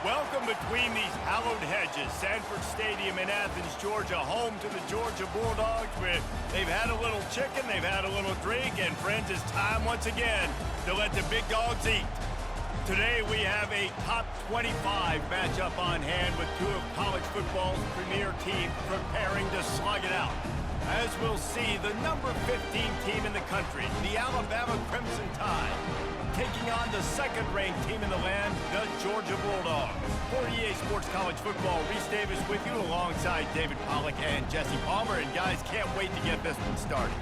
Welcome between these hallowed hedges. Sanford Stadium in Athens, Georgia, home to the Georgia Bulldogs, where they've had a little chicken, they've had a little drink, and friends, it's time once again to let the big dogs eat. Today we have a top 25 matchup on hand with two of college football's premier teams preparing to slug it out. As we'll see, the number 15 team in the country, the Alabama Crimson Tide, taking on the second-ranked team in the land, the Georgia Bulldogs. For EA Sports College Football, Reese Davis with you alongside David Pollack and Jesse Palmer. And guys, can't wait to get this one started.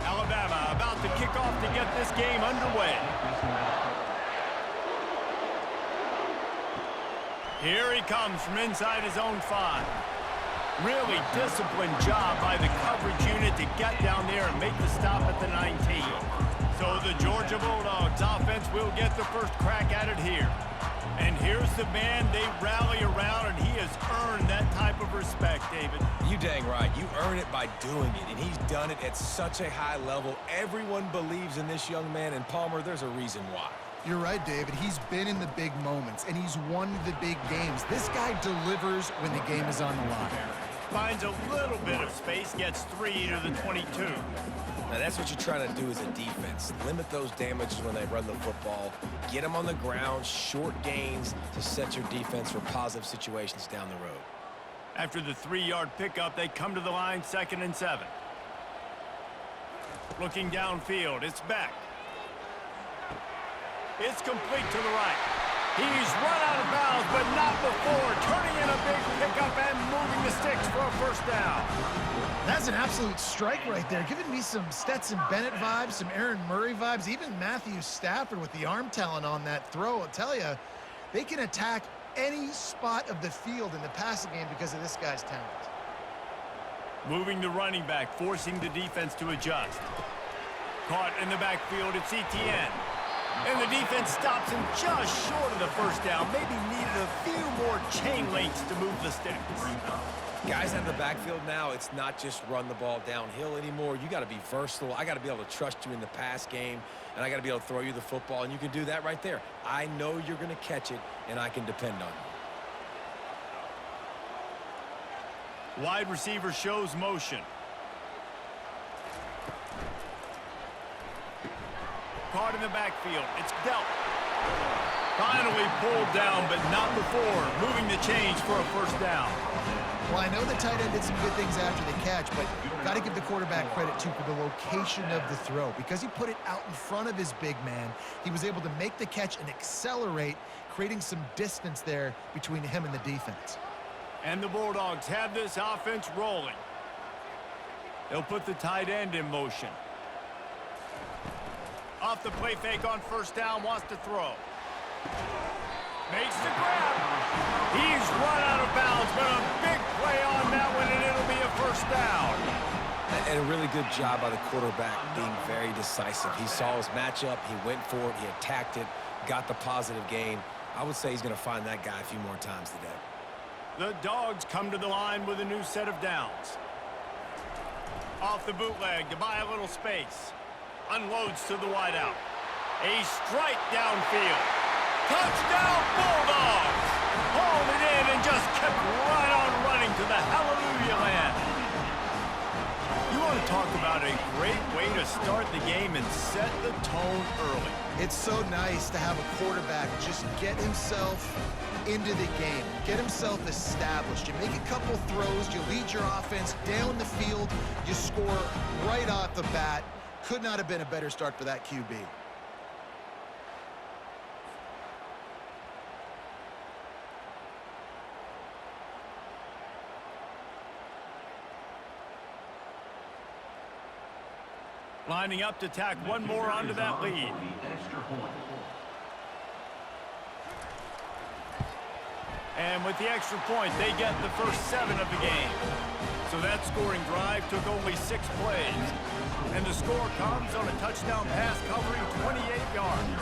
Alabama about to kick off to get this game underway. Here he comes from inside his own 5. Really disciplined job by the coverage unit to get down there and make the stop at the 19. So the Georgia Bulldogs offense will get the first crack at it here. And here's the man they rally around, and he has earned that type of respect, David. You dang right. You earn it by doing it, and he's done it at such a high level. Everyone believes in this young man, and Palmer, there's a reason why. You're right, David. He's been in the big moments, and he's won the big games. This guy delivers when the game is on the line. Finds a little bit of space, gets 3 to the 22. Now, that's what you're trying to do as a defense. Limit those damages when they run the football. Get them on the ground, short gains to set your defense for positive situations down the road. After the 3-yard pickup, they come to the line, 2nd and 7. Looking downfield, it's back. It's complete to the right. He's run out of bounds, but not before turning in a big pickup and moving the sticks for a first down. That's an absolute strike right there, giving me some Stetson Bennett vibes, some Aaron Murray vibes, even Matthew Stafford with the arm talent on that throw. I'll tell you, they can attack any spot of the field in the passing game because of this guy's talent. Moving the running back, forcing the defense to adjust. Caught in the backfield, it's Etienne. And the defense stops him just short of the first down. Maybe needed a few more chain links to move the sticks. Guys out of the backfield now, it's not just run the ball downhill anymore. You got to be versatile. I got to be able to trust you in the pass game, and I got to be able to throw you the football, and you can do that right there. I know you're going to catch it, and I can depend on you. Wide receiver shows motion. Caught in the backfield. It's dealt. Finally pulled down, but not before. Moving the chains for a first down. Well, I know the tight end did some good things after the catch, but got to give the quarterback credit, too, for the location of the throw. Because he put it out in front of his big man, he was able to make the catch and accelerate, creating some distance there between him and the defense. And the Bulldogs have this offense rolling. They'll put the tight end in motion. Off the play fake on first down, wants to throw. Makes the grab. He's run out of bounds, but a big play on that one, and it'll be a first down. And a really good job by the quarterback being very decisive. He saw his matchup, he went for it, he attacked it, got the positive gain. I would say he's going to find that guy a few more times today. The Dogs come to the line with a new set of downs. Off the bootleg to buy a little space. Unloads to the wideout. A strike downfield. Touchdown Bulldogs! Hauled it in and just kept right on running to the hallelujah land. You want to talk about a great way to start the game and set the tone early. It's so nice to have a quarterback just get himself into the game, get himself established. You make a couple throws, you lead your offense down the field, you score right off the bat. Could not have been a better start for that QB. Lining up to tack one more onto that lead. And with the extra point, they get the first 7 of the game. So that scoring drive took only 6 plays. And the score comes on a touchdown pass covering 28 yards.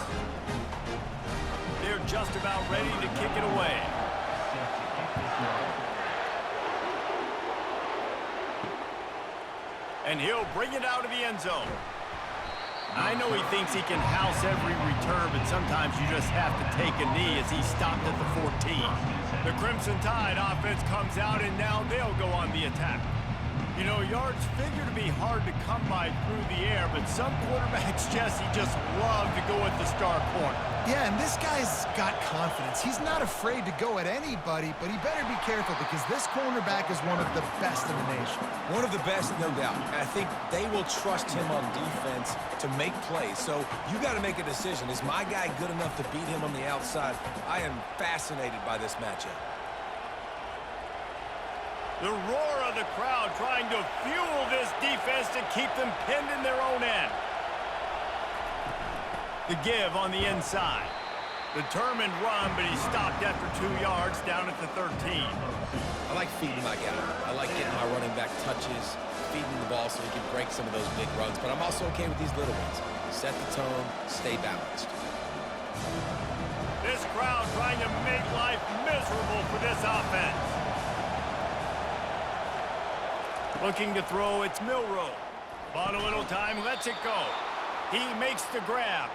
They're just about ready to kick it away. and he'll bring it out of the end zone. I know he thinks he can house every return, but sometimes you just have to take a knee as he stopped at the 14. The Crimson Tide offense comes out, and now they'll go on the attack. You know, yards figure to be hard to come by through the air, but some quarterbacks, Jesse, just love to go at the star corner. Yeah, and this guy's got confidence. He's not afraid to go at anybody, but he better be careful because this cornerback is one of the best in the nation. One of the best, no doubt. And I think they will trust him on defense to make plays. So you got to make a decision. Is my guy good enough to beat him on the outside? I am fascinated by this matchup. The roar of the crowd trying to fuel this defense to keep them pinned in their own end. The give on the inside. Determined run, but he stopped after 2 yards down at the 13. I like feeding my guy. I like getting my running back touches, feeding the ball so he can break some of those big runs. But I'm also okay with these little ones. Set the tone, stay balanced. This crowd trying to make life miserable for this offense. Looking to throw, it's Milroe. Bought a little time, lets it go. He makes the grab.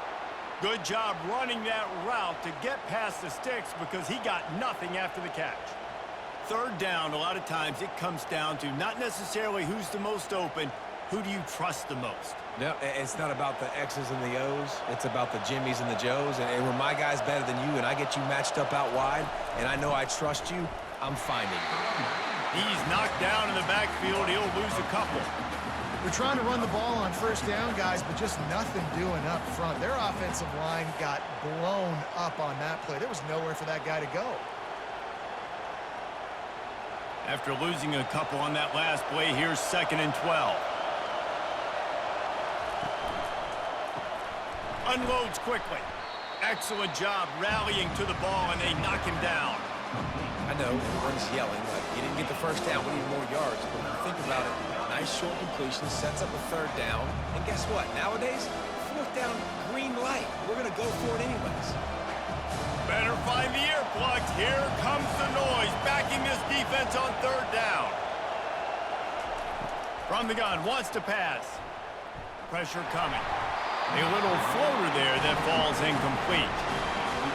Good job running that route to get past the sticks because he got nothing after the catch. Third down, a lot of times it comes down to not necessarily who's the most open, who do you trust the most? No, it's not about the X's and the O's. It's about the Jimmys and the Joes. And when my guy's better than you and I get you matched up out wide and I know I trust you, I'm finding you. He's knocked down in the backfield. He'll lose a couple. They're trying to run the ball on first down, guys, but just nothing doing up front. Their offensive line got blown up on that play. There was nowhere for that guy to go. After losing a couple on that last play, here's 2nd and 12. Unloads quickly. Excellent job rallying to the ball, and they knock him down. I know everyone's yelling like you didn't get the first down, we need more yards. But when you think about it, nice short completion sets up a 3rd down. And guess what? Nowadays, 4th down, green light. We're going to go for it anyways. Better find the earplugs. Here comes the noise, backing this defense on 3rd down. From the gun, wants to pass. Pressure coming. A little floater there that falls incomplete.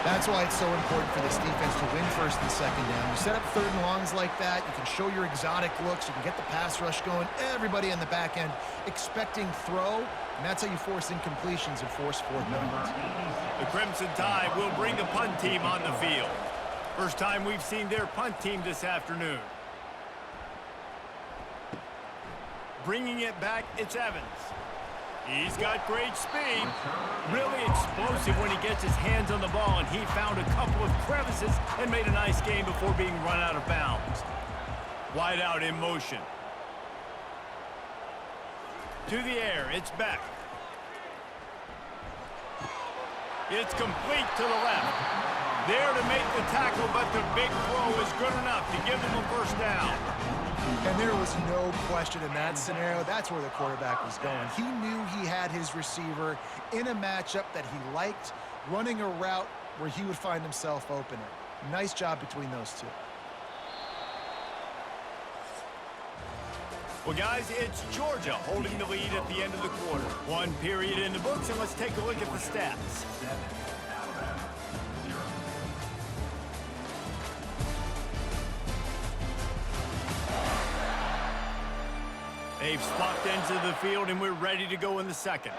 That's why it's so important for this defense to win 1st and 2nd down. You set up 3rd and longs like that, you can show your exotic looks, you can get the pass rush going, everybody in the back end expecting throw, and that's how you force incompletions and force 4th downs. The Crimson Tide will bring the punt team on the field. First time we've seen their punt team this afternoon. Bringing it back, it's Evans. He's got great speed, really explosive when he gets his hands on the ball, and he found a couple of crevices and made a nice game before being run out of bounds. Wide out in motion. To the air, it's back. It's complete to the left. There to make the tackle, but the big throw is good enough to give them a 1st down. And there was no question in that scenario. That's where the quarterback was going. He knew he had his receiver in a matchup that he liked, running a route where he would find himself open. Nice job between those two. Well, guys, it's Georgia holding the lead at the end of the quarter. 1 period in the books, and let's take a look at the stats. They've swapped into the field, and we're ready to go in the 2nd.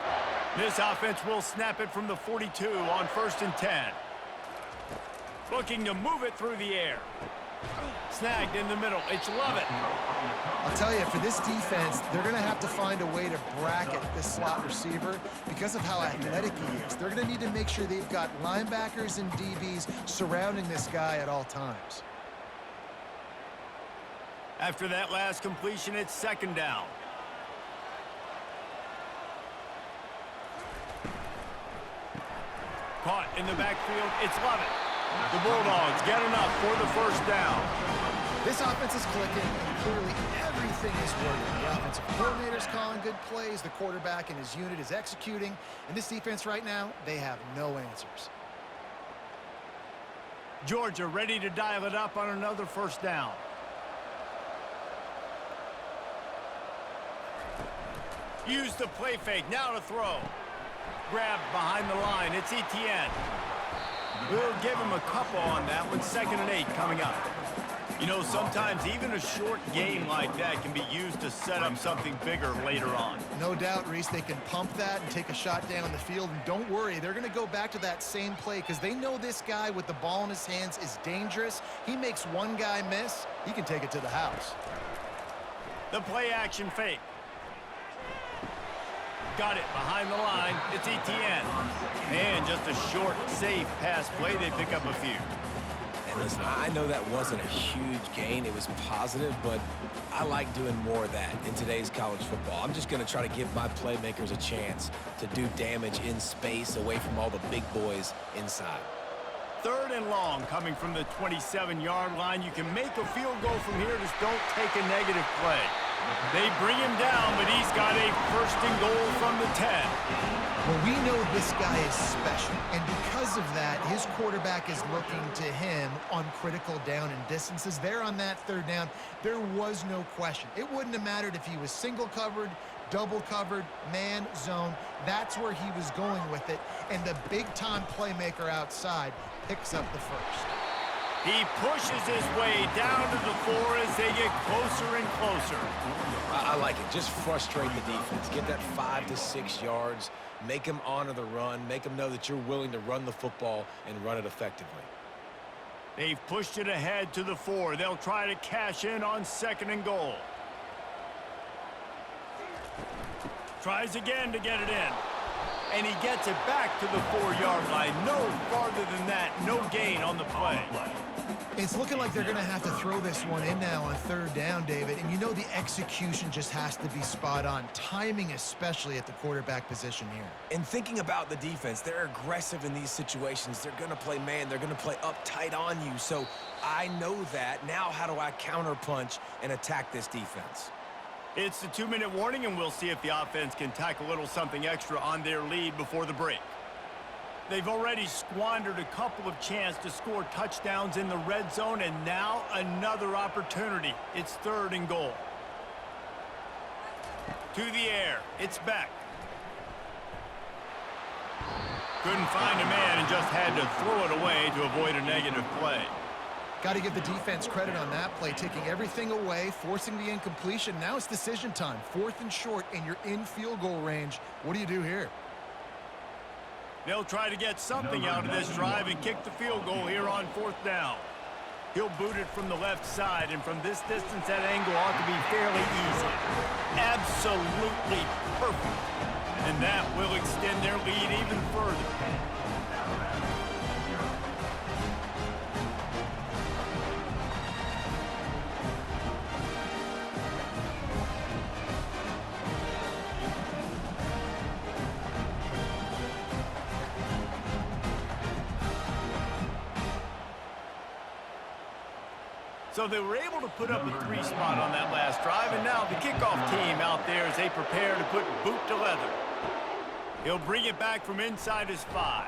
This offense will snap it from the 42 on 1st and 10. Looking to move it through the air. Snagged in the middle. It's Lovett. I'll tell you, for this defense, they're going to have to find a way to bracket this slot receiver because of how athletic he is. They're going to need to make sure they've got linebackers and DBs surrounding this guy at all times. After that last completion, it's 2nd down. Caught in the backfield, it's Lovett. The Bulldogs get enough for the 1st down. This offense is clicking, and clearly everything is working. The offensive coordinator's calling good plays, the quarterback and his unit is executing, and this defense right now, they have no answers. Georgia ready to dial it up on another 1st down. Use the play fake. Now to throw. Grabbed behind the line. It's Etienne. We'll give him a couple on that one. 2nd and 8 coming up. You know, sometimes even a short game like that can be used to set up something bigger later on. No doubt, Reese, they can pump that and take a shot down the field. And don't worry, they're going to go back to that same play because they know this guy with the ball in his hands is dangerous. He makes one guy miss, he can take it to the house. The play action fake. Got it behind the line. It's Etienne. And just a short, safe pass play. They pick up a few. And listen, I know that wasn't a huge gain. It was positive, but I like doing more of that in today's college football. I'm just going to try to give my playmakers a chance to do damage in space away from all the big boys inside. 3rd and long coming from the 27-yard line. You can make a field goal from here. Just don't take a negative play. They bring him down, but he's got a 1st and goal from the 10. Well, we know this guy is special, and because of that, his quarterback is looking to him on critical down and distances. There on that 3rd down, there was no question. It wouldn't have mattered if he was single covered, double covered, man, zone. That's where he was going with it, and the big-time playmaker outside picks up the 1st. He pushes his way down to the 4 as they get closer and closer. I like it. Just frustrate the defense. Get that 5 to 6 yards. Make them honor the run. Make them know that you're willing to run the football and run it effectively. They've pushed it ahead to the 4. They'll try to cash in on 2nd and goal. Tries again to get it in. And he gets it back to the 4-yard line. No farther than that. No gain on the play. It's looking like they're going to have to throw this one in now on 3rd down, David. And you know the execution just has to be spot on. Timing especially at the quarterback position here. And thinking about the defense, they're aggressive in these situations. They're going to play man. They're going to play up tight on you. So I know that. Now how do I counterpunch and attack this defense? It's the 2-minute warning, and we'll see if the offense can tack a little something extra on their lead before the break. They've already squandered a couple of chances to score touchdowns in the red zone, and now another opportunity. It's 3rd and goal. To the air. It's Beck. Couldn't find a man and just had to throw it away to avoid a negative play. Got to give the defense credit on that play, taking everything away, forcing the incompletion. Now it's decision time. 4th and short, and you're in field goal range. What do you do here? They'll try to get something out of this drive and kick the field goal here on 4th down. He'll boot it from the left side, and from this distance, that angle ought to be fairly easy. Absolutely perfect. And that will extend their lead even further. So they were able to put up a 3 spot on that last drive, and now the kickoff team out there as they prepare to put boot to leather. He'll bring it back from inside his 5.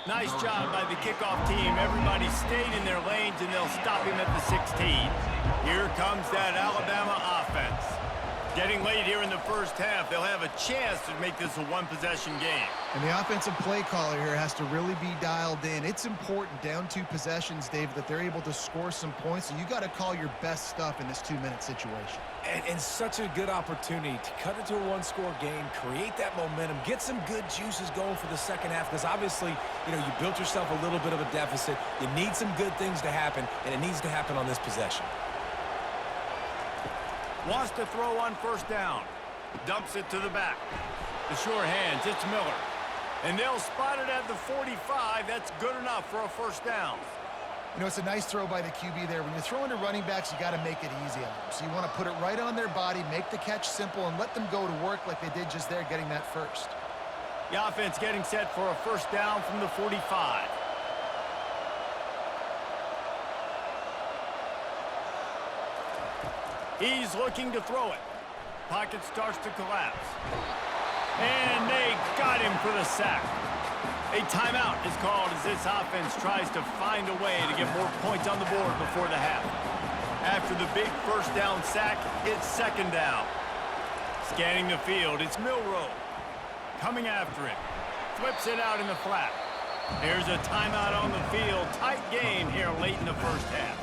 Nice job by the kickoff team. Everybody stayed in their lanes, and they'll stop him at the 16. Here comes that Alabama offense. Getting late here in the first half, they'll have a chance to make this a one-possession game. And the offensive play caller here has to really be dialed in. It's important, down 2 possessions, Dave, that they're able to score some points. So you got to call your best stuff in this 2-minute situation. And such a good opportunity to cut it to a 1-score game, create that momentum, get some good juices going for the second half. Because obviously, you know, you built yourself a little bit of a deficit. You need some good things to happen, and it needs to happen on this possession. Wants to throw on 1st down. Dumps it to the back. The sure hands, it's Miller. And they'll spot it at the 45. That's good enough for a 1st down. You know, it's a nice throw by the QB there. When you're throwing to running backs, you got to make it easy on them. So you want to put it right on their body, make the catch simple, and let them go to work like they did just there, getting that 1st. The offense getting set for a 1st down from the 45. He's looking to throw it. Pocket starts to collapse. And they got him for the sack. A timeout is called as this offense tries to find a way to get more points on the board before the half. After the big 1st down sack, it's 2nd down. Scanning the field, it's Milrow. Coming after him. Flips it out in the flat. Here's a timeout on the field. Tight game here late in the first half.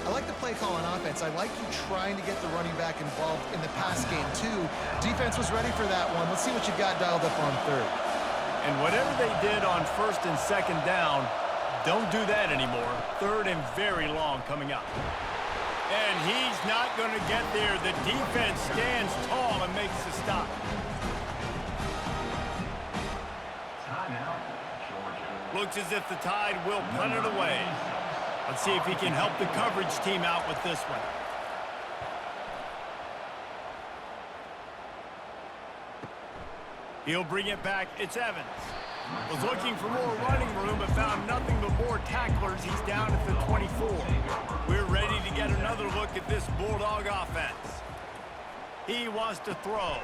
I like the play call on offense. I like you trying to get the running back involved in the pass game, too. Defense was ready for that one. Let's see what you got dialed up on third. And whatever they did on first and second down, don't do that anymore. Third and very long coming up. And he's not going to get there. The defense stands tall and makes the stop. Looks as if the Tide will punt it away. Let's see if he can help the coverage team out with this one. He'll bring it back. It's Evans. Was looking for more running room, but found nothing but more tacklers. He's down at the 24. We're ready to get another look at this Bulldog offense. He wants to throw.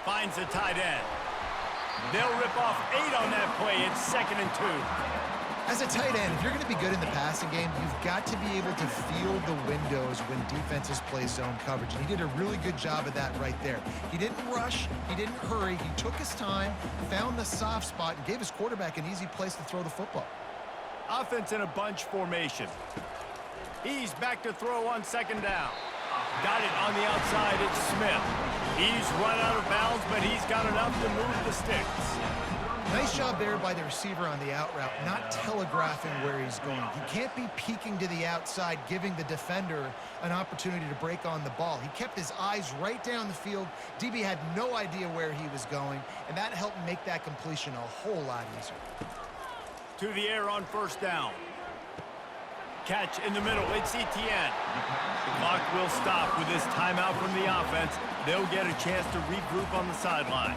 Finds the tight end. They'll rip off 8 on that play. It's 2nd and 2. As a tight end, if you're going to be good in the passing game, you've got to be able to feel the windows when defenses play zone coverage. And he did a really good job of that right there. He didn't rush. He didn't hurry. He took his time, found the soft spot, and gave his quarterback an easy place to throw the football. Offense in a bunch formation. He's back to throw on 2nd down. Got it on the outside. It's Smith. He's run out of bounds, but he's got enough to move the sticks. Nice job there by the receiver on the out route, not telegraphing where he's going. He can't be peeking to the outside, giving the defender an opportunity to break on the ball. He kept his eyes right down the field. DB had no idea where he was going, and that helped make that completion a whole lot easier. To the air on 1st down. Catch in the middle. It's Etienne. The clock will stop with this timeout from the offense. They'll get a chance to regroup on the sideline.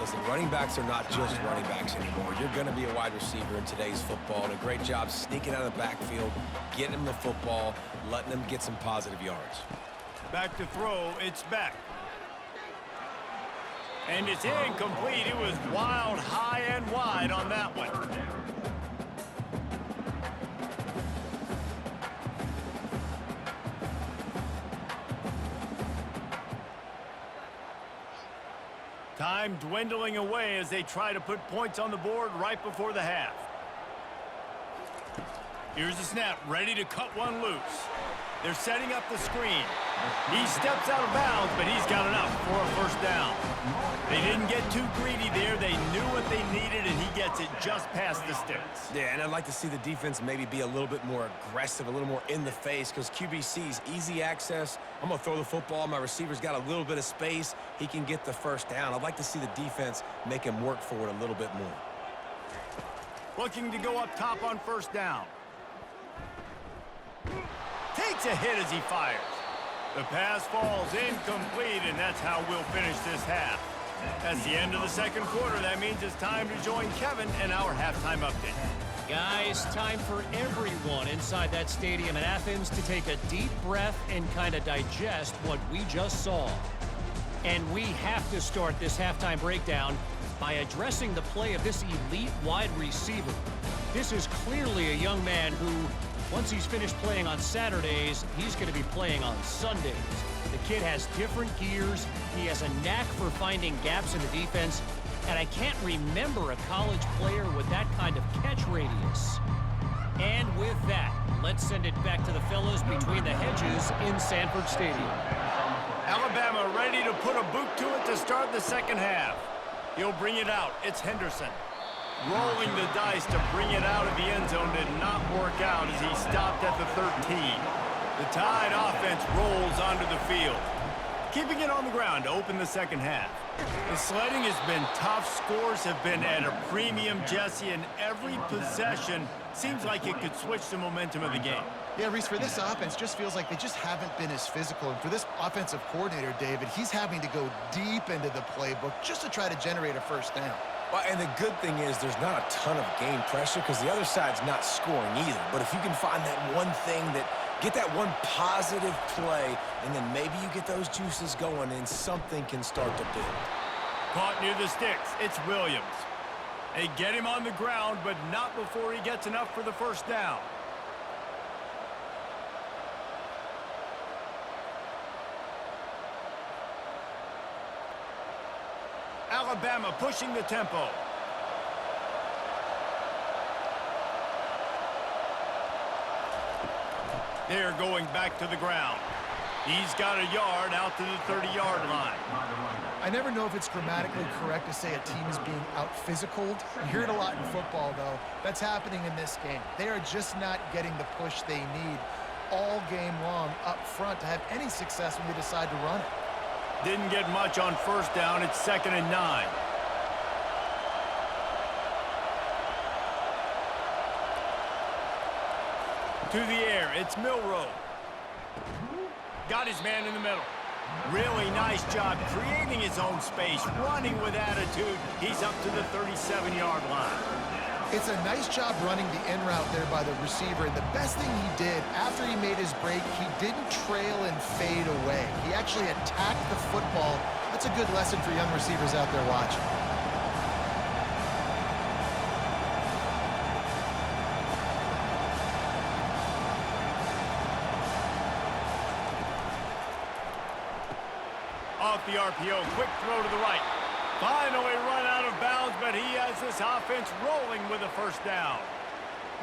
Listen, running backs are not just running backs anymore. You're going to be a wide receiver in today's football. And a great job sneaking out of the backfield, getting him the football, letting him get some positive yards. Back to throw. It's Beck. And it's incomplete. It was wild, high and wide on that one. Time dwindling away as they try to put points on the board right before the half. Here's the snap, ready to cut one loose. They're setting up the screen. He steps out of bounds, but he's got enough for a 1st down. They didn't get too greedy there. They knew what they needed, and he gets it just past the sticks. Yeah, and I'd like to see the defense maybe be a little bit more aggressive, a little more in the face, because QBC's easy access. I'm going to throw the football. My receiver's got a little bit of space. He can get the 1st down. I'd like to see the defense make him work for it a little bit more. Looking to go up top on 1st down. Takes a hit as he fires. The pass falls incomplete, and that's how we'll finish this half. That's the end of the 2nd quarter. That means it's time to join Kevin and our halftime update. Guys, time for everyone inside that stadium in Athens to take a deep breath and kind of digest what we just saw. And we have to start this halftime breakdown by addressing the play of this elite wide receiver. This is clearly a young man who, once he's finished playing on Saturdays, he's going to be playing on Sundays. The kid has different gears. He has a knack for finding gaps in the defense. And I can't remember a college player with that kind of catch radius. And with that, let's send it back to the fellows between the hedges in Sanford Stadium. Alabama ready to put a boot to it to start the 2nd half. He'll bring it out. It's Henderson. Rolling the dice to bring it out of the end zone did not work out as he stopped at the 13. The Tide offense rolls onto the field, keeping it on the ground to open the 2nd half. The sledding has been tough. Scores have been at a premium, Jesse, and every possession seems like it could switch the momentum of the game. Yeah, Reese, for this offense, just feels like they just haven't been as physical. And for this offensive coordinator, David, he's having to go deep into the playbook just to try to generate a 1st down. Well, and the good thing is there's not a ton of game pressure because the other side's not scoring either. But if you can find that one thing that get that one positive play, and then maybe you get those juices going and something can start to build. Caught near the sticks. It's Williams. They get him on the ground, but not before he gets enough for the 1st down. Alabama pushing the tempo. They're going back to the ground. He's got a yard out to the 30-yard line. I never know if it's grammatically correct to say a team is being out-physicaled. You hear it a lot in football, though. That's happening in this game. They are just not getting the push they need all game long up front to have any success when they decide to run it. Didn't get much on first down. It's 2nd and 9. To the air, it's Milroe. Got his man in the middle. Really nice job creating his own space, running with attitude. He's up to the 37-yard line. It's a nice job running the in route there by the receiver. And the best thing he did after he made his break, he didn't trail and fade away. He actually attacked the football. That's a good lesson for young receivers out there watching. Off the RPO, quick throw to the right. Finally run out of bounds, but he has this offense rolling with a first down.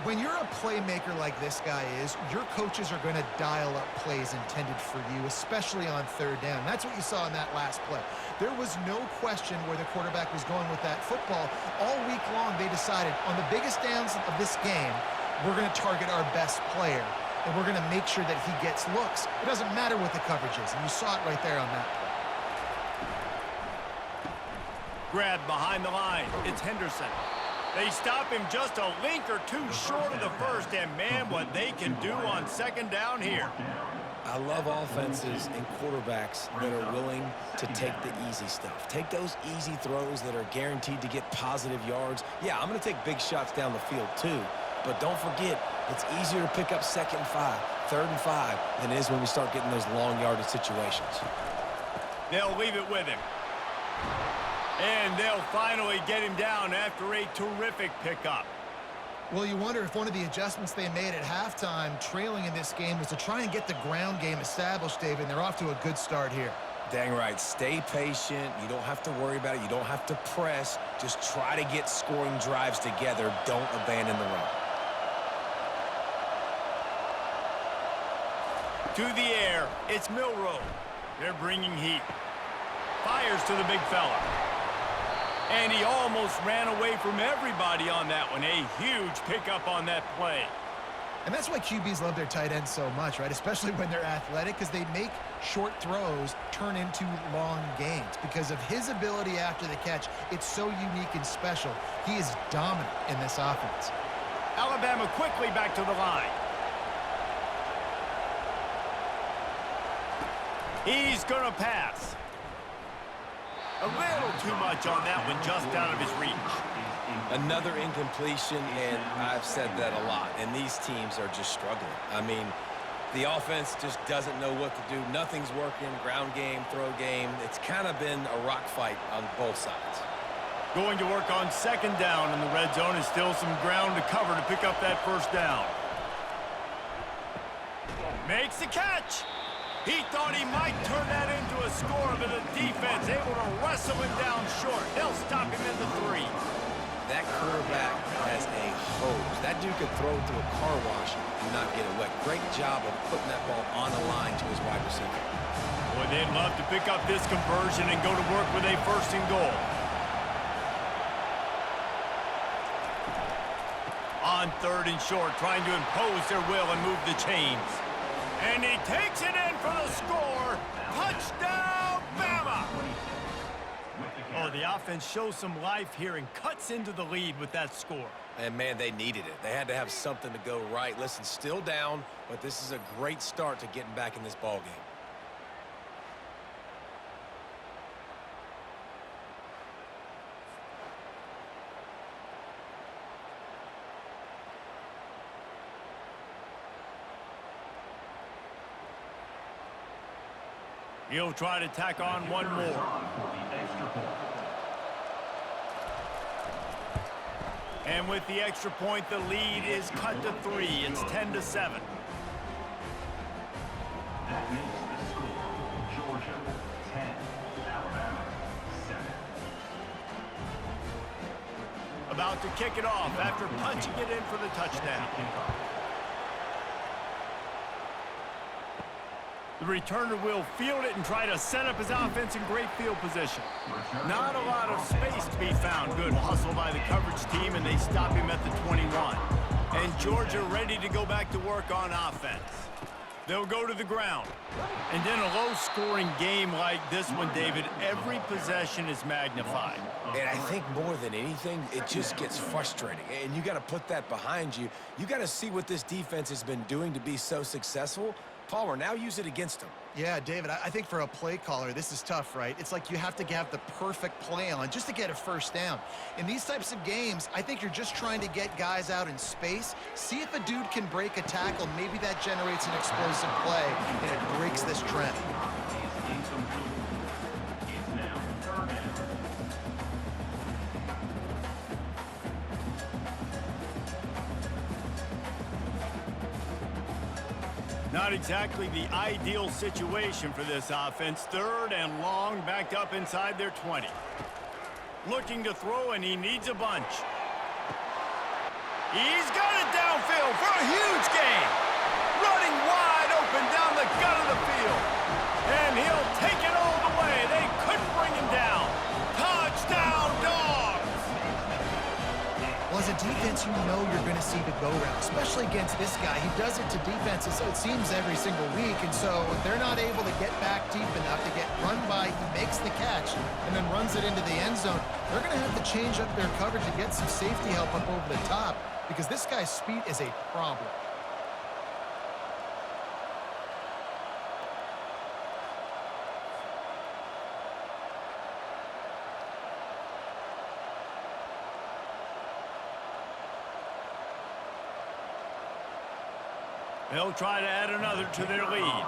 When you're a playmaker like this guy is, your coaches are going to dial up plays intended for you, especially on third down. That's what you saw in that last play. There was no question where the quarterback was going with that football. All week long, they decided on the biggest downs of this game, we're going to target our best player, and we're going to make sure that he gets looks. It doesn't matter what the coverage is, and you saw it right there on that play. Grab behind the line. It's Henderson. They stop him just a link or two short of the first, and man, what they can do on 2nd down here. I love offenses and quarterbacks that are willing to take the easy stuff. Take those easy throws that are guaranteed to get positive yards. Yeah, I'm going to take big shots down the field too, but don't forget, it's easier to pick up 2nd and 5, 3rd and 5 than it is when we start getting those long yardage situations. They'll leave it with him. And they'll finally get him down after a terrific pickup. Well, you wonder if one of the adjustments they made at halftime, trailing in this game, was to try and get the ground game established, David, and they're off to a good start here. Dang right. Stay patient. You don't have to worry about it. You don't have to press. Just try to get scoring drives together. Don't abandon the run. To the air, it's Milroe. They're bringing heat. Fires to the big fella. And he almost ran away from everybody on that one. A huge pickup on that play. And that's why QBs love their tight ends so much, right? Especially when they're athletic, because they make short throws turn into long gains. Because of his ability after the catch, it's so unique and special. He is dominant in this offense. Alabama quickly back to the line. He's going to pass. A little too much on that one, just out of his reach. Another incompletion, and I've said that a lot, and these teams are just struggling. I mean, the offense just doesn't know what to do. Nothing's working, ground game, throw game. It's kind of been a rock fight on both sides. Going to work on 2nd down in the red zone, and still some ground to cover to pick up that first down. Makes the catch. He thought he might turn that into a score, but the defense able to wrestle him down short. They'll stop him in the 3. That quarterback has a hose. That dude could throw through a car wash and not get it wet. Great job of putting that ball on the line to his wide receiver. Boy, they'd love to pick up this conversion and go to work with a 1st and goal. On 3rd and short, trying to impose their will and move the chains. And he takes it in for the score. Touchdown, Bama! Oh, the offense shows some life here and cuts into the lead with that score. And, man, they needed it. They had to have something to go right. Listen, still down, but this is a great start to getting back in this ball game. He'll try to tack on one more. And with the extra point, the lead is cut to 3. It's 10-7. That makes the score Georgia 10, Alabama 7. about to kick it off after punching it in for the touchdown. The returner will field it and try to set up his offense in great field position. Not a lot of space to be found. Good hustle by the coverage team, and they stop him at the 21. And Georgia ready to go back to work on offense. They'll go to the ground. And in a low-scoring game like this one, David, every possession is magnified. And I think more than anything, it just gets frustrating. And you got to put that behind you. You got to see what this defense has been doing to be so successful. Palmer, now use it against them. Yeah, David, I think for a play caller, this is tough, right? It's like you have to have the perfect play on just to get a first down. In these types of games, I think you're just trying to get guys out in space, see if a dude can break a tackle. Maybe that generates an explosive play, and it breaks this trend. Not exactly the ideal situation for this offense. Third and long, backed up inside their 20. Looking to throw, and he needs a bunch. He's got it downfield for a huge gain. Running wide open down the gut of the field. And he'll take it all the way. They couldn't bring him down. Touchdown, Dogs! Well, as a defense, you know you're going to see the go-round, especially against this guy. He does it to defenses, it seems, every single week. And so if they're not able to get back deep enough to get run by, he makes the catch and then runs it into the end zone. They're going to have to change up their coverage and get some safety help up over the top because this guy's speed is a problem. They'll try to add another to their lead.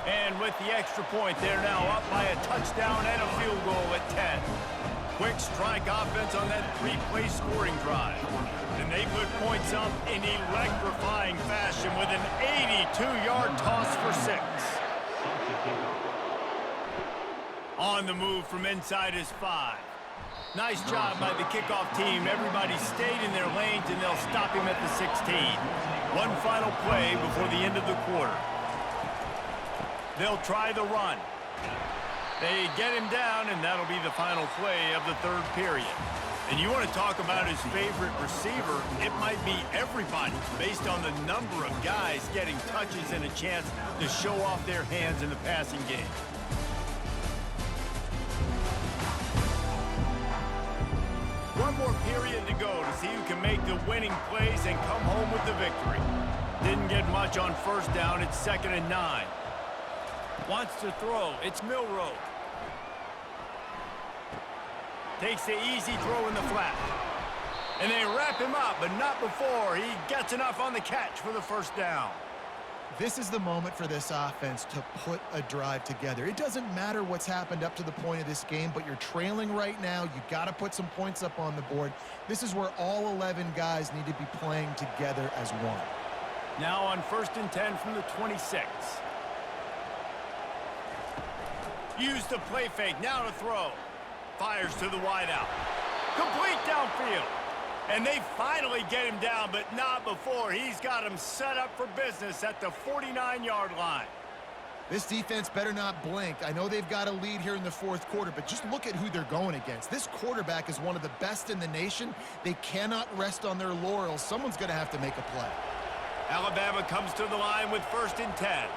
And with the extra point, they're now up by a touchdown and a field goal at 10. Quick strike offense on that three-play scoring drive. And they put points up in electrifying fashion with an 82-yard toss for 6. On the move from inside his 5. Nice job by the kickoff team. Everybody stayed in their lanes, and they'll stop him at the 16. One final play before the end of the quarter. They'll try the run. They get him down, and that'll be the final play of the third period. And you want to talk about his favorite receiver, it might be everybody based on the number of guys getting touches and a chance to show off their hands in the passing game. One more period to go to see who can make the winning plays and come home with the victory. Didn't get much on first down. It's 2nd and 9. Wants to throw. It's Milroe. Takes the easy throw in the flat. And they wrap him up, but not before he gets enough on the catch for the first down. This is the moment for this offense to put a drive together. It doesn't matter what's happened up to the point of this game, but you're trailing right now. You got to put some points up on the board. This is where all 11 guys need to be playing together as one. Now on 1st and 10 from the 26. Use the play fake. Now to throw. Fires to the wideout. Complete downfield. And they finally get him down, but not before. He's got him set up for business at the 49-yard line. This defense better not blink. I know they've got a lead here in the fourth quarter, but just look at who they're going against. This quarterback is one of the best in the nation. They cannot rest on their laurels. Someone's going to have to make a play. Alabama comes to the line with 1st and 10.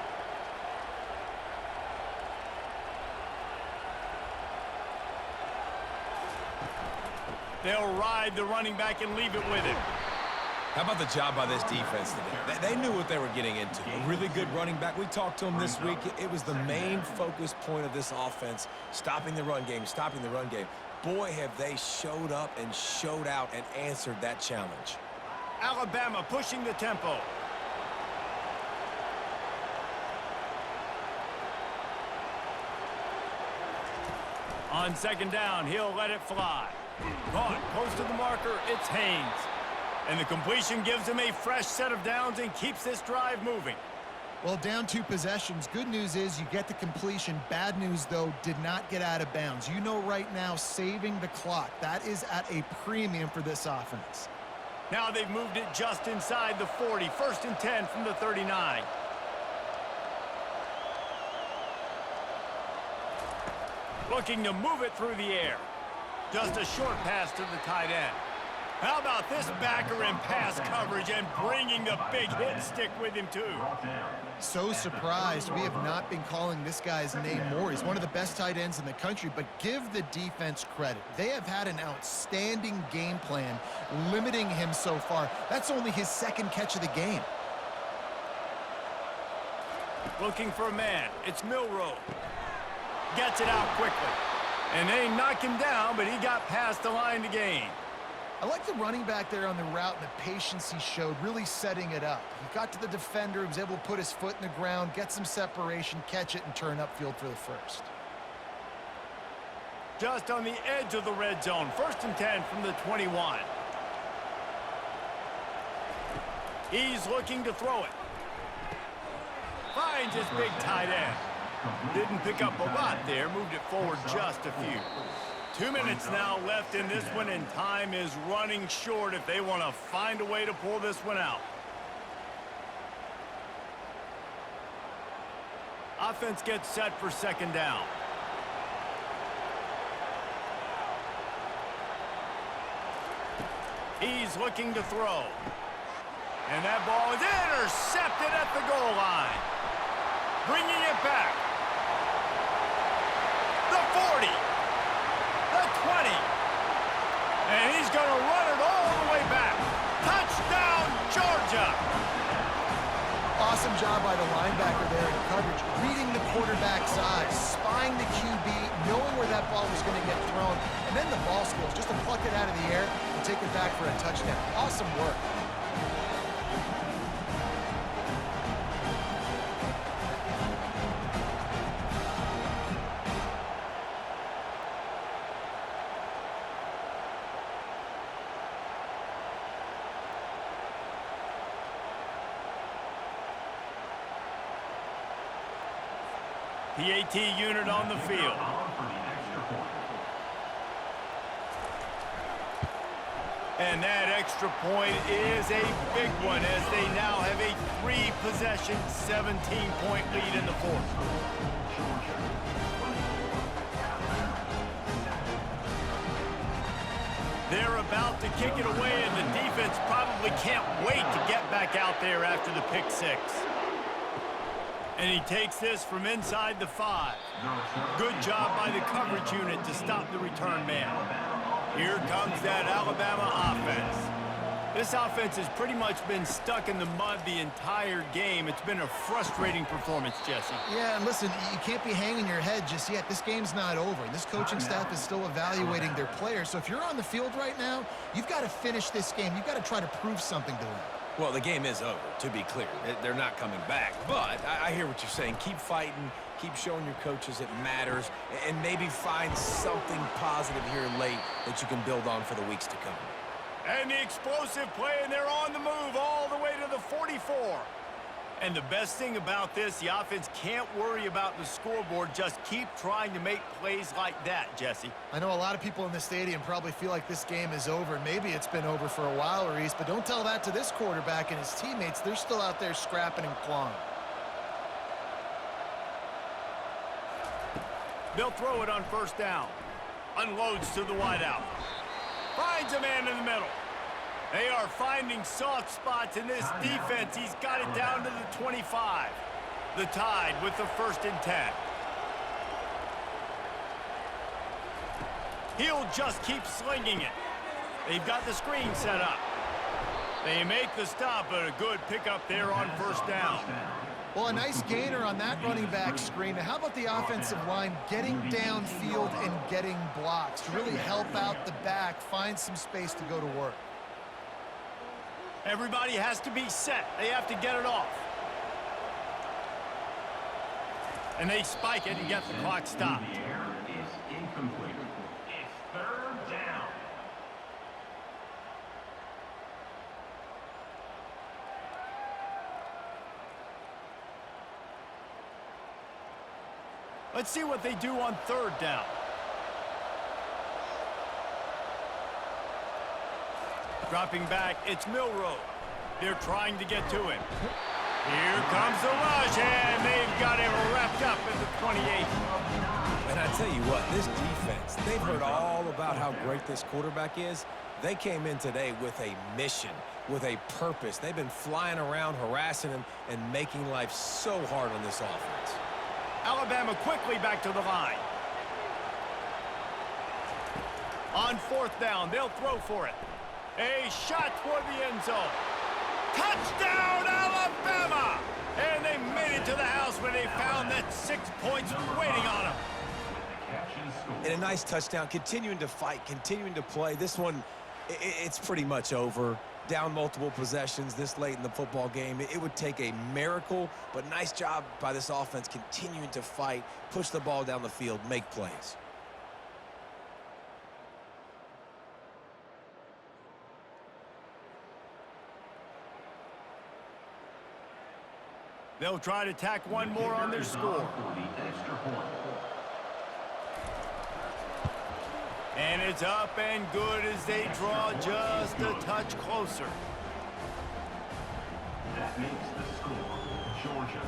They'll ride the running back and leave it with him. How about the job by this defense today? They knew what they were getting into. A really good running back. We talked to him this week. It was the main focus point of this offense, stopping the run game, stopping the run game. Boy, have they showed up and showed out and answered that challenge. Alabama pushing the tempo. On 2nd down, he'll let it fly. Caught close to the marker, it's Haynes. And the completion gives him a fresh set of downs and keeps this drive moving. Well, down 2 possessions. Good news is you get the completion. Bad news, though, did not get out of bounds. You know right now, saving the clock. That is at a premium for this offense. Now they've moved it just inside the 40. 1st and 10 from the 39. Looking to move it through the air. Just a short pass to the tight end. How about this backer in pass coverage and bringing the big hit stick with him, too? So surprised. We have not been calling this guy's name more. He's one of the best tight ends in the country, but give the defense credit. They have had an outstanding game plan limiting him so far. That's only his 2nd catch of the game. Looking for a man. It's Milroe. Gets it out quickly. And they knock him down, but he got past the line to gain. I like the running back there on the route and the patience he showed, really setting it up. He got to the defender, he was able to put his foot in the ground, get some separation, catch it, and turn upfield for the first. Just on the edge of the red zone. 1st and 10 from the 21. He's looking to throw it. Finds his big tight end. Didn't pick up a lot there, moved it forward just a few. 2 minutes now left in this one, and time is running short if they want to find a way to pull this one out. Offense gets set for 2nd down. He's looking to throw. And that ball is intercepted at the goal line. Bringing it back. The 40. The 20. And he's going to run it all the way back. Touchdown, Georgia. Awesome job by the linebacker there in coverage, reading the quarterback's eyes, spying the QB, knowing where that ball was going to get thrown, and then the ball skills, just to pluck it out of the air and take it back for a touchdown. Awesome work. PAT unit on the field. And that extra point is a big one as they now have a 3-possession, 17-point lead in the 4th. They're about to kick it away, and the defense probably can't wait to get back out there after the pick 6. And he takes this from inside the 5. Good job by the coverage unit to stop the return man. Here comes that Alabama offense. This offense has pretty much been stuck in the mud the entire game. It's been a frustrating performance, Jesse. Yeah, and listen, you can't be hanging your head just yet. This game's not over. This coaching staff is still evaluating their players. So if you're on the field right now, you've got to finish this game. You've got to try to prove something to them. Well, the game is over, to be clear. They're not coming back. But I hear what you're saying. Keep fighting. Keep showing your coaches it matters. And maybe find something positive here late that you can build on for the weeks to come. And the explosive play, and they're on the move all the way to the 44. And the best thing about this, the offense can't worry about the scoreboard. Just keep trying to make plays like that, Jesse. I know a lot of people in the stadium probably feel like this game is over. Maybe it's been over for a while, Reese, but don't tell that to this quarterback and his teammates. They're still out there scrapping and clawing. They'll throw it on 1st down. Unloads to the wideout. Finds a man in the middle. They are finding soft spots in this defense. He's got it down to the 25. The Tide with the 1st and 10. He'll just keep slinging it. They've got the screen set up. They make the stop, but a good pickup there on 1st down. Well, a nice gainer on that running back screen. Now, how about the offensive line getting downfield and getting blocks to really help out the back, find some space to go to work? Everybody has to be set. They have to get it off. And they spike it and get the clock stopped. The air is incomplete. It's 3rd down. Let's see what they do on 3rd down. Dropping back, it's Milroe. They're trying to get to him. Here comes the rush, and they've got him wrapped up at the 28. And I tell you what, this defense, they've heard all about how great this quarterback is. They came in today with a mission, with a purpose. They've been flying around, harassing him, and making life so hard on this offense. Alabama quickly back to the line. On 4th down, they'll throw for it. A shot toward the end zone. Touchdown, Alabama! And they made it to the house when they found that 6 points waiting on them. And a nice touchdown, continuing to fight, continuing to play. This one, it's pretty much over. Down multiple possessions this late in the football game. It would take a miracle, but nice job by this offense continuing to fight, push the ball down the field, make plays. They'll try to tack one more on their score. And it's up and good as they draw just a touch closer. That makes the score Georgia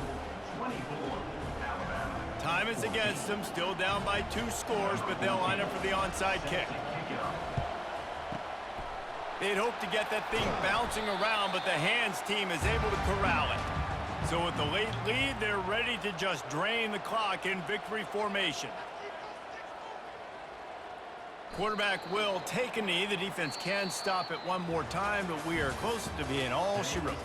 24, Alabama. Time is against them, still down by 2 scores, but they'll line up for the onside kick. They'd hope to get that thing bouncing around, but the hands team is able to corral it. So with the late lead, they're ready to just drain the clock in victory formation. Quarterback will take a knee. The defense can stop it one more time, but we are close to being all she wrote.